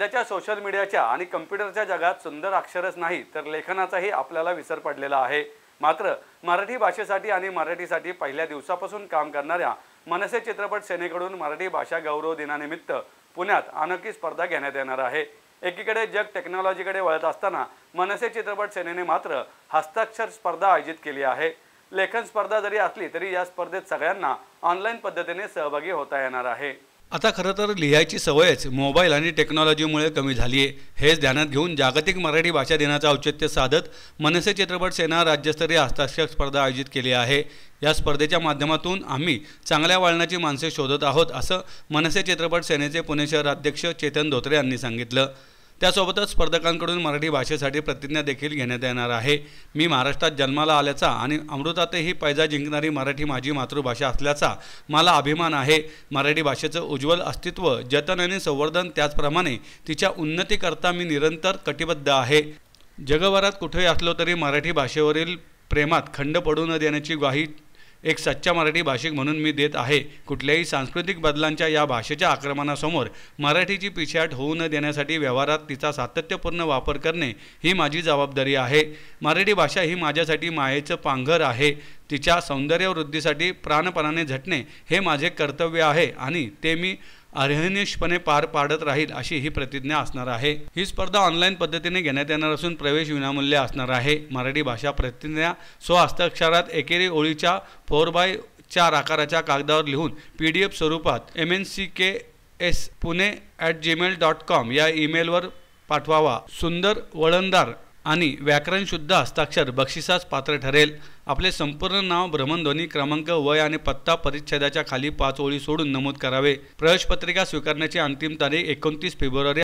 सध्याच्या सोशल मीडियाच्या आणि कम्प्युटरच्या जगात सुंदर अक्षरच नाही तर लेखनाचाही आपल्याला विसर पडलेला आहे। मात्र मराठी भाषेसाठी आणि मराठीसाठी पहिल्या दिवसापासून काम करणाऱ्या मनसे चित्रपट सेनेकडून मराठी भाषा गौरव दिनानिमित्त पुण्यात अनोखी स्पर्धा घेण्यात येणार आहे। एकीकडे जग टेक्नॉलॉजीकडे वळत असताना मनसे चित्रपट सेनेने मात्र हस्ताक्षर स्पर्धा आयोजित केली आहे। लेखन स्पर्धा जरी असली तरी या स्पर्धेत सगळ्यांना ऑनलाईन पद्धतीने सहभागी होता येणार आहे। आता खरं तर लिहायची सवयच मोबाईल आणि टेक्नॉलॉजीमुळे कमी झाली आहे। हेच ध्यानात घेऊन जागतिक मराठी भाषा दिनाचं औचित्य साधत मनसे चित्रपट सेना राज्यस्तरीय हस्ताक्षर स्पर्धा आयोजित केली आहे। या स्पर्धेच्या माध्यमातून आम्ही चांगल्या वळणाची माणसे शोधत आहोत असं मनसे चित्रपट सेनेचे पुणे शहर अध्यक्ष चेतन धोत्रे यांनी सांगितलं। त्यासोबतच स्पर्धकांकडून मराठी भाषेसाठी प्रतिज्ञा देखील घेण्यात येणार आहे। मी महाराष्ट्रात जन्माला आल्याचा आणि अमृतातही पैजा जिंकणारी मराठी माझी मातृभाषा असल्याचा मला अभिमान आहे। मराठी भाषेचं उज्ज्वल अस्तित्व, जतन आणि संवर्धन त्याचप्रमाणे तिच्या उन्नतीकरता मी निरंतर कटिबद्ध आहे। जगभरात कुठेही असलो तरी मराठी भाषेवरील प्रेमात खंड पडू न देण्याची ग्वाही एक सच्चा मराठी भाषिक म्हणून मी देत आहे। कुठल्याही सांस्कृतिक बदलांच्या या भाषेच्या आक्रमणासमोर मराठीची पिछेहाट होऊ न देण्यासाठी व्यवहारात तिचा सातत्यपूर्ण वापर करणे ही माझी जबाबदारी आहे। मराठी भाषा ही माझ्यासाठी मायेचं पांघर आहे। तिच्या सौंदर्यवृद्धीसाठी प्राणपणाने झटणे हे माझे कर्तव्य आहे आणि ते मी अहर्निशपणे पार पाडत राहील अशी ही प्रतिज्ञा असणार आहे। ही स्पर्धा ऑनलाईन पद्धतीने घेण्यात येणार असून प्रवेश विनामूल्य असणार आहे। मराठी भाषा प्रतिज्ञा स्वहस्ताक्षरात एकेरी ओळीच्या 4x4 आकाराच्या कागदावर लिहून PDF स्वरूपात mnckspune@gmail.com या ईमेलवर पाठवावा। सुंदर वळणदार आणि व्याकरणशुद्ध हस्ताक्षर बक्षिसास पात्र ठरेल। आपले संपूर्ण नाव, भ्रमणध्वनी क्रमांक, वय आणि पत्ता परिच्छेदाच्या खाली 5 ओळी सोडून नमूद करावे। प्रवेश पत्रिका स्वीकारण्याची अंतिम तारीख 29 फेब्रुवारी